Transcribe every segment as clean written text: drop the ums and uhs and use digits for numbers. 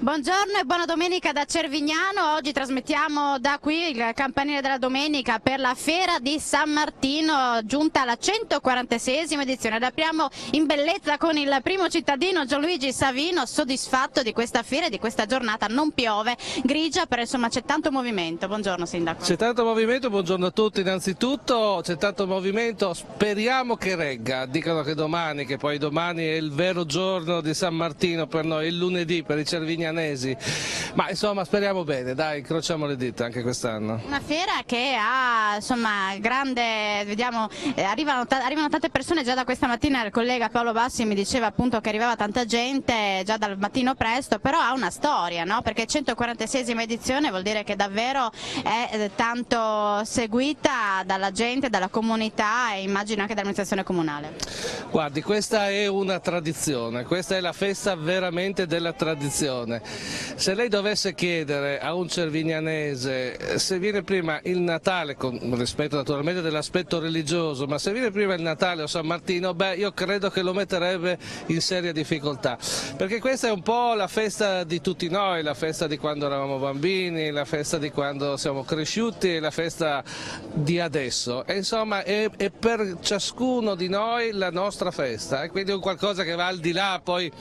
Buongiorno e buona domenica da Cervignano. Oggi trasmettiamo da qui il campanile della domenica per la fiera di San Martino, giunta alla 146esima edizione. Ed apriamo in bellezza con il primo cittadino Gianluigi Savino, soddisfatto di questa fiera e di questa giornata. Non piove, grigia, però insomma c'è tanto movimento. Buongiorno Sindaco. C'è tanto movimento, buongiorno a tutti innanzitutto, c'è tanto movimento, speriamo che regga. Dicono che poi domani è il vero giorno di San Martino per noi, il lunedì per i cervignanesi, ma insomma speriamo bene, dai, incrociamo le dita anche quest'anno. Una fiera che ha insomma grande, vediamo, arrivano tante persone. Già da questa mattina il collega Paolo Bassi mi diceva appunto che arrivava tanta gente già dal mattino presto, però ha una storia, no? Perché 146esima edizione vuol dire che davvero è tanto seguita dalla gente, dalla comunità e immagino anche dall'amministrazione comunale. Guardi, questa è una tradizione, questa è la festa veramente della tradizione. Se lei dovesse chiedere a un cervignanese se viene prima il Natale, con rispetto naturalmente dell'aspetto religioso, ma se viene prima il Natale o San Martino, beh, io credo che lo metterebbe in seria difficoltà, perché questa è un po' la festa di tutti noi, la festa di quando eravamo bambini, la festa di quando siamo cresciuti, la festa di adesso, e insomma è per ciascuno di noi la nostra festa, e quindi è un qualcosa che va al di là poi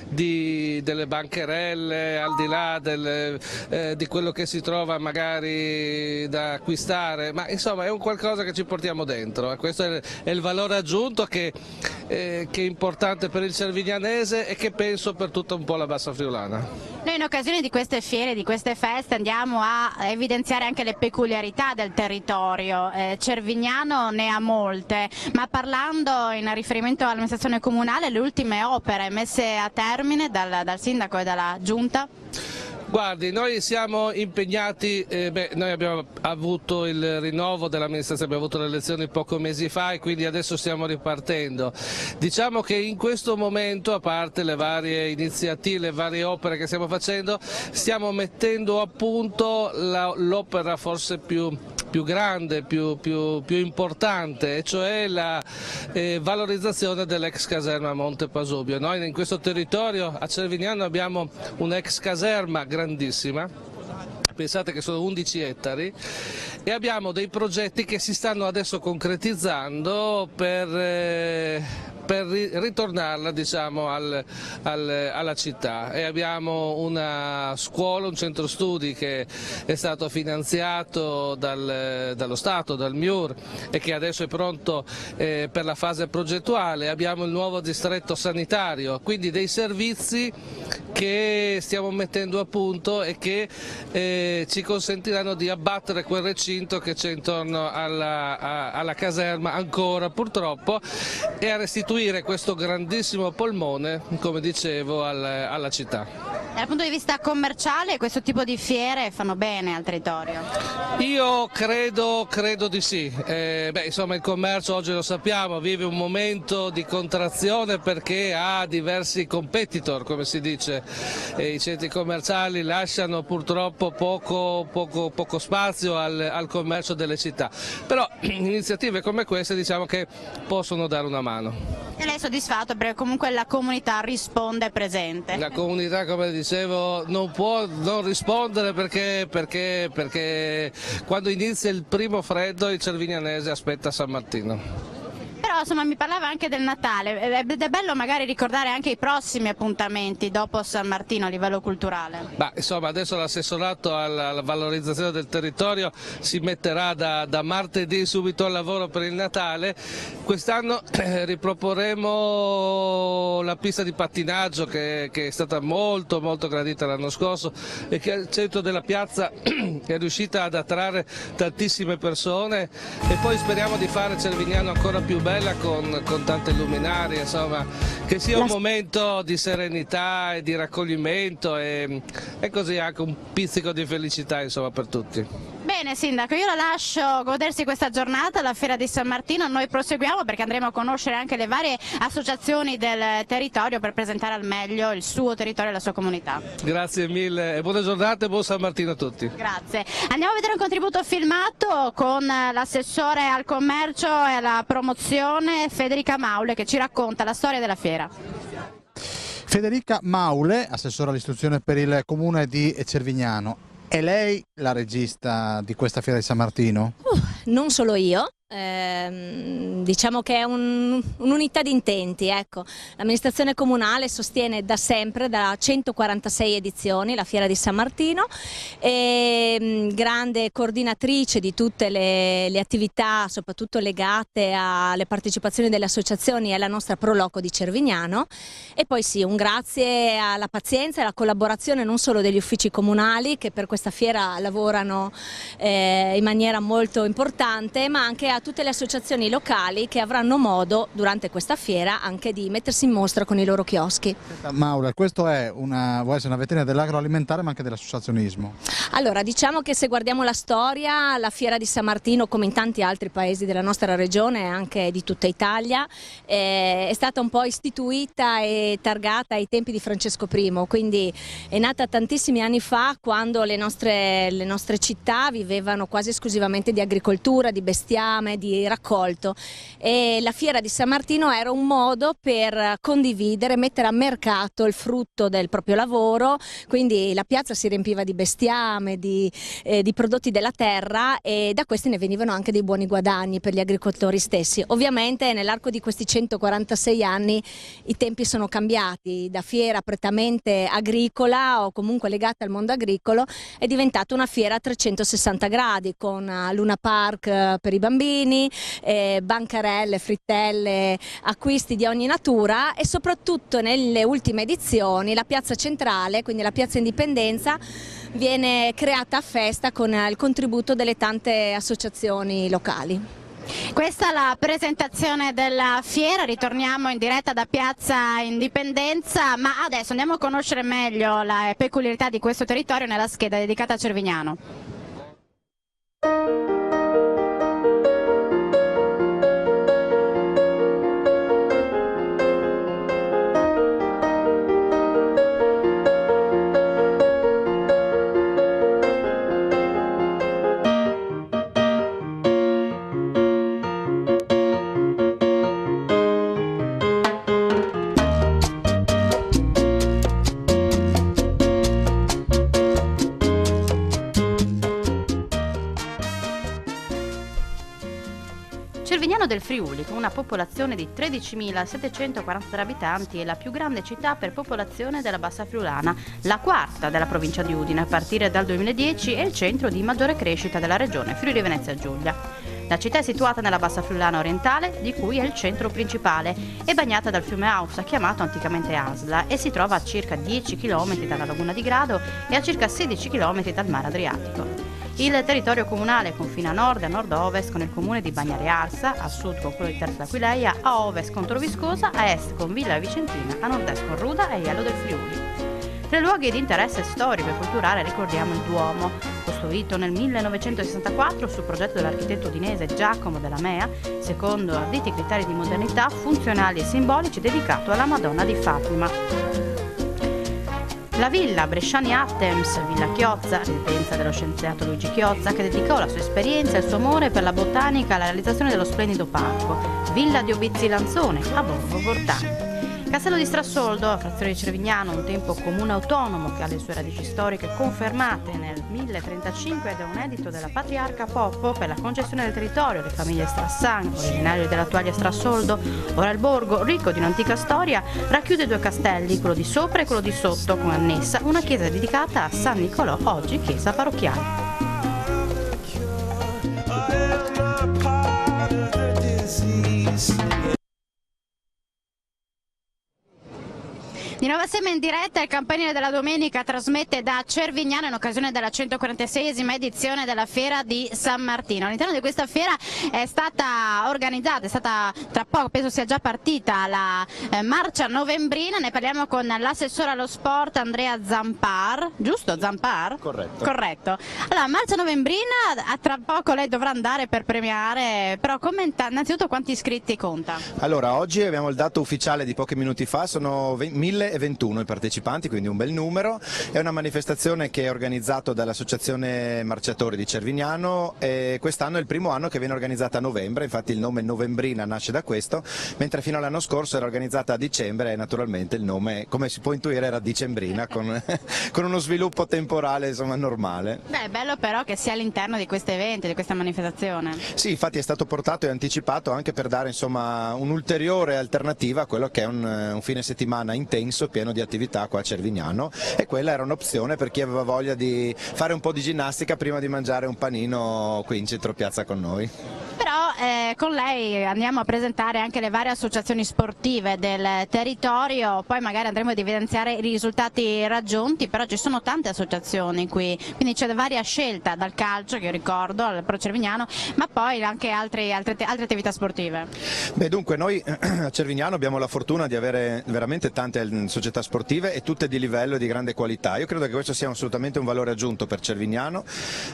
delle bancherelle, al di là di quello che si trova magari da acquistare, ma insomma è un qualcosa che ci portiamo dentro, e questo è il valore aggiunto che è importante per il cervignanese e che penso per tutta un po' la Bassa Friulana. Noi in occasione di queste fiere, di queste feste, andiamo a evidenziare anche le peculiarità del territorio. Cervignano ne ha molte, ma parlando in riferimento all'amministrazione comunale, le ultime opere messe a termine dal sindaco e dalla giunta? Guardi, noi siamo impegnati, noi abbiamo avuto il rinnovo dell'amministrazione, abbiamo avuto le elezioni pochi mesi fa e quindi adesso stiamo ripartendo. Diciamo che in questo momento, a parte le varie iniziative, le varie opere che stiamo facendo, stiamo mettendo a punto l'opera forse più grande, più importante, e cioè la valorizzazione dell'ex caserma Monte Pasubio. Noi in questo territorio a Cervignano abbiamo un'ex caserma grandissima, pensate che sono 11 ettari, e abbiamo dei progetti che si stanno adesso concretizzando per ritornarla, diciamo, alla città, e abbiamo una scuola, un centro studi che è stato finanziato dallo Stato, dal MIUR, e che adesso è pronto per la fase progettuale. Abbiamo il nuovo distretto sanitario, quindi dei servizi che stiamo mettendo a punto e che ci consentiranno di abbattere quel recinto che c'è intorno alla caserma ancora purtroppo, e a restituire questo grandissimo polmone, come dicevo, alla città. Dal punto di vista commerciale questo tipo di fiere fanno bene al territorio? Io credo di sì. Insomma, il commercio oggi, lo sappiamo, vive un momento di contrazione perché ha diversi competitor, come si dice. I centri commerciali lasciano purtroppo poco spazio al commercio delle città, però iniziative come queste, diciamo, che possono dare una mano. E lei è soddisfatto perché comunque la comunità risponde presente? La comunità, come dicevo, non può non rispondere perché quando inizia il primo freddo il cervignanese aspetta San Martino. Però insomma mi parlava anche del Natale, ed è bello magari ricordare anche i prossimi appuntamenti dopo San Martino a livello culturale. Insomma, adesso l'assessorato alla valorizzazione del territorio si metterà da martedì subito al lavoro per il Natale. Quest'anno riproporremo la pista di pattinaggio che è stata molto gradita l'anno scorso e che al centro della piazza è riuscita ad attrarre tantissime persone, e poi speriamo di fare Cervignano ancora più bella con tante luminarie, insomma, che sia un momento di serenità e di raccoglimento e così anche un pizzico di felicità, insomma, per tutti. Bene Sindaco, io la lascio godersi questa giornata, la Fiera di San Martino. Noi proseguiamo perché andremo a conoscere anche le varie associazioni del territorio per presentare al meglio il suo territorio e la sua comunità. Grazie mille e buona giornata e buon San Martino a tutti. Grazie. Andiamo a vedere un contributo filmato con l'assessore al commercio e alla promozione Federica Maule, che ci racconta la storia della fiera. Federica Maule, assessora all'istruzione per il comune di Cervignano. È lei la regista di questa fiera di San Martino? Non solo io. Diciamo che è un'unità di intenti, ecco. L'amministrazione comunale sostiene da sempre, da 146 edizioni, la Fiera di San Martino, e grande coordinatrice di tutte le attività, soprattutto legate alle partecipazioni delle associazioni e alla nostra Proloco di Cervignano. E poi sì, un grazie alla pazienza e alla collaborazione non solo degli uffici comunali, che per questa fiera lavorano in maniera molto importante, ma anche a tutte le associazioni locali che avranno modo durante questa fiera anche di mettersi in mostra con i loro chioschi. Maura, questo vuole essere una vetrina dell'agroalimentare ma anche dell'associazionismo. Allora, diciamo che se guardiamo la storia, la Fiera di San Martino, come in tanti altri paesi della nostra regione e anche di tutta Italia, è stata un po' istituita e targata ai tempi di Francesco I, quindi è nata tantissimi anni fa, quando le nostre città vivevano quasi esclusivamente di agricoltura, di bestiame, di raccolto, e la Fiera di San Martino era un modo per condividere, mettere a mercato il frutto del proprio lavoro, quindi la piazza si riempiva di bestiame, di prodotti della terra, e da questi ne venivano anche dei buoni guadagni per gli agricoltori stessi. Ovviamente nell'arco di questi 146 anni i tempi sono cambiati, da fiera prettamente agricola o comunque legata al mondo agricolo è diventata una fiera a 360 gradi, con Luna Park per i bambini, bancarelle, frittelle, acquisti di ogni natura, e soprattutto nelle ultime edizioni la piazza centrale, quindi la piazza Indipendenza, viene creata a festa con il contributo delle tante associazioni locali. Questa è la presentazione della fiera, ritorniamo in diretta da Piazza Indipendenza, ma adesso andiamo a conoscere meglio la peculiarità di questo territorio nella scheda dedicata a Cervignano. Cervignano del Friuli, con una popolazione di 13.743 abitanti, è la più grande città per popolazione della Bassa Friulana, la quarta della provincia di Udine. A partire dal 2010 è il centro di maggiore crescita della regione Friuli Venezia Giulia. La città è situata nella Bassa Friulana orientale, di cui è il centro principale. È bagnata dal fiume Ausa, chiamato anticamente Asla, e si trova a circa 10 km dalla laguna di Grado e a circa 16 km dal mare Adriatico. Il territorio comunale confina a nord e a nord-ovest con il comune di Bagnare Arsa, a sud con quello di Terzo d'Aquileia, a ovest con Troviscosa, a est con Villa Vicentina, a nord-est con Ruda e Aiello del Friuli. Tra i luoghi di interesse storico e culturale ricordiamo il Duomo, costruito nel 1964 su progetto dell'architetto udinese Giacomo Della Mea, secondo arditi criteri di modernità, funzionali e simbolici, dedicato alla Madonna di Fatima. La villa Bresciani Attems, Villa Chiozza, residenza dello scienziato Luigi Chiozza, che dedicò la sua esperienza e il suo amore per la botanica alla realizzazione dello splendido parco. Villa di Obizzi Lanzone, a Borgo Vortani. Castello di Strassoldo, frazione di Cervignano, un tempo comune autonomo che ha le sue radici storiche confermate nel 1035 da un editto della patriarca Poppo per la concessione del territorio alle famiglie Strassan, originario dell'attuale Strassoldo. Ora il borgo, ricco di un'antica storia, racchiude due castelli, quello di sopra e quello di sotto, con annessa una chiesa dedicata a San Nicolò, oggi chiesa parrocchiale. Di nuovo assieme in diretta, il campanile della domenica trasmette da Cervignano in occasione della 146esima edizione della Fiera di San Martino. All'interno di questa fiera è stata organizzata, tra poco, penso sia già partita, la marcia novembrina. Ne parliamo con l'assessore allo sport Andrea Zampar, giusto? Zampar? Corretto. Corretto. Allora, marcia novembrina, tra poco lei dovrà andare per premiare, però innanzitutto quanti iscritti conta? Allora, oggi abbiamo il dato ufficiale di pochi minuti fa, sono 1.300 1.021 i partecipanti, quindi un bel numero. È una manifestazione che è organizzata dall'Associazione Marciatori di Cervignano e quest'anno è il primo anno che viene organizzata a novembre, infatti il nome Novembrina nasce da questo, mentre fino all'anno scorso era organizzata a dicembre e naturalmente il nome, come si può intuire, era Dicembrina con uno sviluppo temporale insomma normale. Beh, è bello però che sia all'interno di questo evento, di questa manifestazione. Sì, infatti è stato portato e anticipato anche per dare insomma un'ulteriore alternativa a quello che è un fine settimana intenso, pieno di attività qua a Cervignano, e quella era un'opzione per chi aveva voglia di fare un po' di ginnastica prima di mangiare un panino qui in centro piazza con noi. Però con lei andiamo a presentare anche le varie associazioni sportive del territorio, poi magari andremo ad evidenziare i risultati raggiunti, però ci sono tante associazioni qui, quindi c'è varia scelta dal calcio, che io ricordo, al Pro Cervignano, ma poi anche altre attività sportive. Beh, dunque noi a Cervignano abbiamo la fortuna di avere veramente tante società sportive e tutte di livello e di grande qualità. Io credo che questo sia assolutamente un valore aggiunto per Cervignano,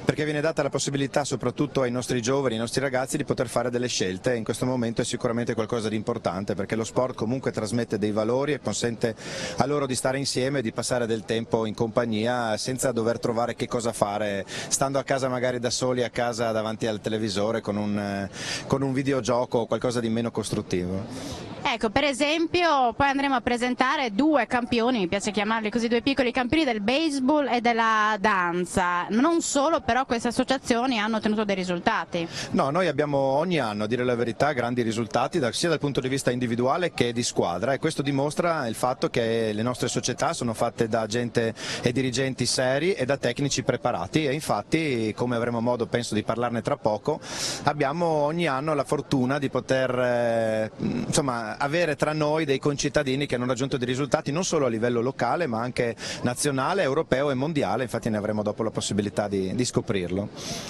perché viene data la possibilità soprattutto ai nostri giovani, ai nostri ragazzi, di poter fare delle scelte, e in questo momento è sicuramente qualcosa di importante, perché lo sport comunque trasmette dei valori e consente a loro di stare insieme e di passare del tempo in compagnia senza dover trovare che cosa fare, stando a casa magari da soli a casa davanti al televisore con un videogioco o qualcosa di meno costruttivo. Ecco, per esempio, poi andremo a presentare due campioni, mi piace chiamarli così, due piccoli campioni del baseball e della danza. Non solo, però queste associazioni hanno ottenuto dei risultati. No, noi abbiamo ogni anno, a dire la verità, grandi risultati sia dal punto di vista individuale che di squadra, e questo dimostra il fatto che le nostre società sono fatte da gente e dirigenti seri e da tecnici preparati, e infatti, come avremo modo penso di parlarne tra poco, abbiamo ogni anno la fortuna di poter insomma avere tra noi dei concittadini che hanno raggiunto dei risultati non solo a livello locale ma anche nazionale, europeo e mondiale, infatti ne avremo dopo la possibilità di scoprirlo.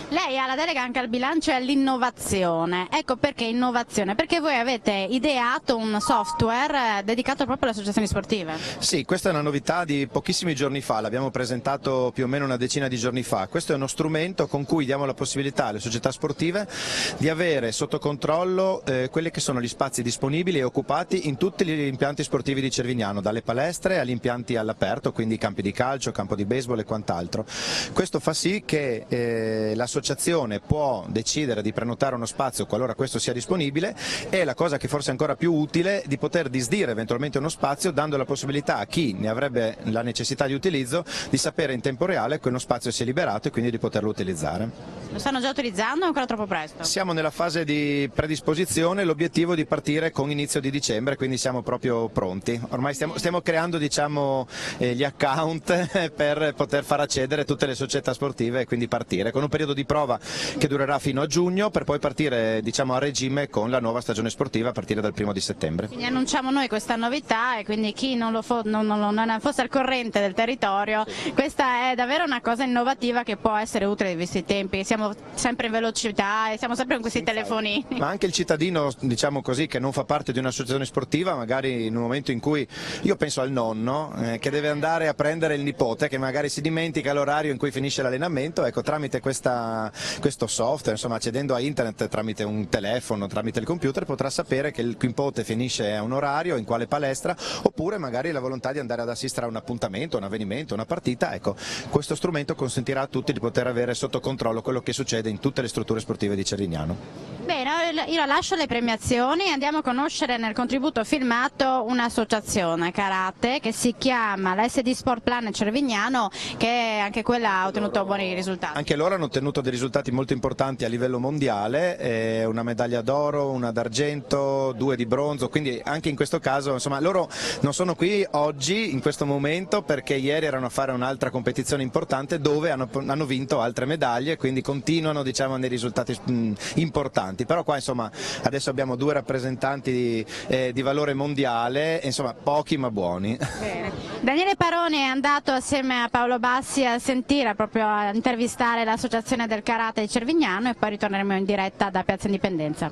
Lei ha la delega anche al bilancio e all'innovazione, ecco perché innovazione, perché voi avete ideato un software dedicato proprio alle associazioni sportive. Sì, questa è una novità di pochissimi giorni fa, l'abbiamo presentato più o meno una decina di giorni fa. Questo è uno strumento con cui diamo la possibilità alle società sportive di avere sotto controllo quelli che sono gli spazi disponibili e occupati in tutti gli impianti sportivi di Cervignano, dalle palestre agli impianti all'aperto, quindi campi di calcio, campo di baseball e quant'altro. Questo fa sì che l'associazione può decidere di prenotare uno spazio qualora questo sia disponibile, e la cosa che forse è ancora più utile, di poter disdire eventualmente uno spazio, dando la possibilità a chi ne avrebbe la necessità di utilizzo di sapere in tempo reale che uno spazio si è liberato e quindi di poterlo utilizzare. Lo stanno già utilizzando o è ancora troppo presto? Siamo nella fase di predisposizione, l'obiettivo è di partire con inizio di dicembre, quindi siamo proprio pronti. Ormai stiamo creando diciamo, gli account per poter far accedere tutte le società sportive e quindi partire con un periodo di prova che durerà fino a giugno, per poi partire diciamo, a regime con la nuova stagione sportiva a partire dal 1° di settembre. Quindi annunciamo noi questa novità, e quindi chi non fosse al corrente del territorio, questa è davvero una cosa innovativa che può essere utile visti i tempi. Siamo sempre in velocità e siamo sempre con questi telefonini. Ma anche il cittadino, diciamo così, che non fa parte di un'associazione sportiva, magari in un momento in cui, io penso al nonno che deve andare a prendere il nipote, che magari si dimentica l'orario in cui finisce l'allenamento, ecco, tramite questo software, insomma accedendo a internet tramite un telefono, tramite il computer, potrà sapere che il nipote finisce a un orario, in quale palestra, oppure magari la volontà di andare ad assistere a un appuntamento, un avvenimento, una partita. Ecco, questo strumento consentirà a tutti di poter avere sotto controllo quello che succede in tutte le strutture sportive di Cervignano. Bene, io lascio le premiazioni, andiamo a conoscere nel contributo filmato un'associazione karate che si chiama la SD Sport Planet Cervignano, che anche quella ha ottenuto buoni risultati. Anche loro hanno ottenuto dei risultati molto importanti a livello mondiale, una medaglia d'oro, una d'argento, 2 di bronzo, quindi anche in questo caso insomma, loro non sono qui oggi in questo momento perché ieri erano a fare un'altra competizione importante dove hanno vinto altre medaglie, quindi continuano diciamo, nei risultati importanti. Però qua insomma adesso abbiamo 2 rappresentanti di valore mondiale, insomma pochi ma buoni. Bene. Daniele Paroni è andato assieme a Paolo Bassi a sentire, proprio a intervistare l'associazione del karate di Cervignano, e poi ritorneremo in diretta da Piazza Indipendenza.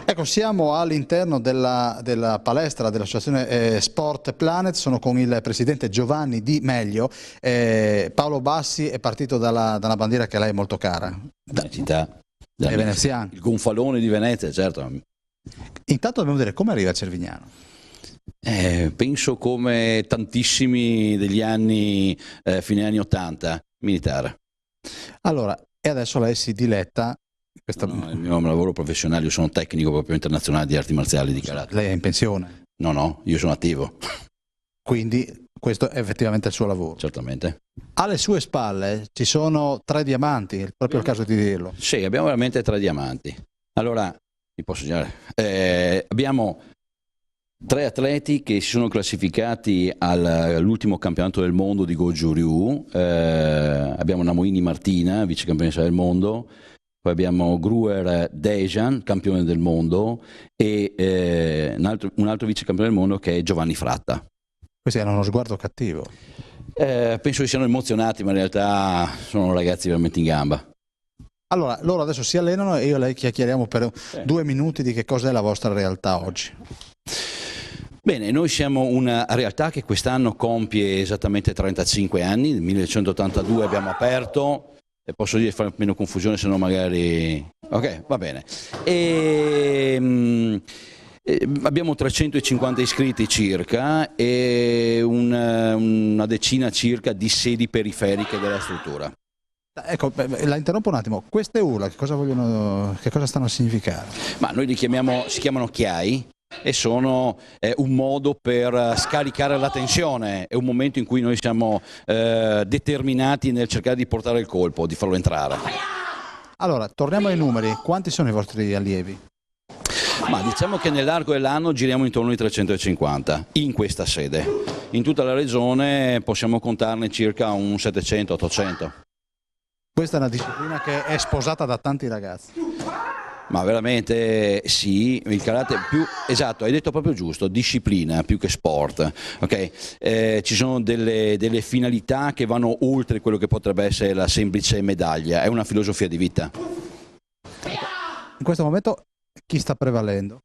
Ecco, siamo all'interno della palestra dell'associazione Sport Planet, sono con il presidente Giovanni Di Meglio. Paolo Bassi è partito dalla bandiera che a lei è molto cara. Da città. È veneziano. Il gonfalone di Venezia, certo. Intanto dobbiamo vedere come arriva a Cervignano. Penso come tantissimi degli anni, fine anni 80, militare. Allora, e adesso lei si diletta. No, il mio lavoro professionale, io sono tecnico proprio internazionale di arti marziali di karate. Lei è in pensione? No, io sono attivo. Quindi questo è effettivamente il suo lavoro. Certamente. Alle sue spalle ci sono 3 diamanti, è proprio il caso di dirlo. Sì, abbiamo veramente 3 diamanti. Allora, vi posso dire, abbiamo 3 atleti che si sono classificati all'ultimo campionato del mondo di Goju Ryu. Abbiamo Namoini Martina, vice campionessa del mondo. Poi abbiamo Gruer Dejan, campione del mondo, e un altro vice campione del mondo che è Giovanni Fratta. Questi hanno uno sguardo cattivo. Penso che siano emozionati, ma in realtà sono ragazzi veramente in gamba. Allora, loro adesso si allenano e io e lei chiacchieriamo per 2 minuti di che cos'è la vostra realtà oggi. Bene, noi siamo una realtà che quest'anno compie esattamente 35 anni, nel 1982 abbiamo aperto. E posso dire fare meno confusione, se no magari... Ok, va bene. Abbiamo 350 iscritti circa e una decina circa di sedi periferiche della struttura. Ecco, la interrompo un attimo. Queste urla che cosa stanno a significare? Ma noi si chiamano chiai e sono un modo per scaricare la tensione, è un momento in cui noi siamo determinati nel cercare di portare il colpo, di farlo entrare. Allora, torniamo ai numeri, quanti sono i vostri allievi? Ma diciamo che nell'arco dell'anno giriamo intorno ai 350 in questa sede. In tutta la regione possiamo contarne circa un 700-800. Questa è una disciplina che è sposata da tanti ragazzi. Ma veramente sì, il karate più, esatto, hai detto proprio giusto, disciplina più che sport, ok? Ci sono delle finalità che vanno oltre quello che potrebbe essere la semplice medaglia, è una filosofia di vita. In questo momento chi sta prevalendo?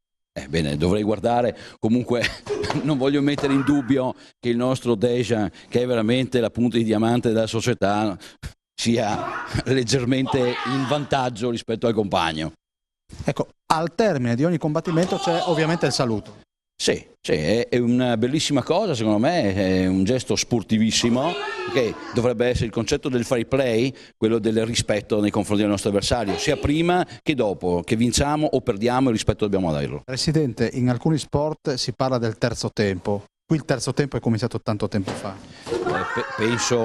Bene, dovrei guardare, comunque non voglio mettere in dubbio che il nostro Dejan, che è veramente la punta di diamante della società, sia leggermente in vantaggio rispetto al compagno. Ecco, al termine di ogni combattimento c'è ovviamente il saluto. Sì, è una bellissima cosa, secondo me, è un gesto sportivissimo, che dovrebbe essere il concetto del fair play, quello del rispetto nei confronti del nostro avversario, sia prima che dopo, che vinciamo o perdiamo, il rispetto dobbiamo darlo. Presidente, in alcuni sport si parla del terzo tempo, qui il terzo tempo è cominciato tanto tempo fa. Penso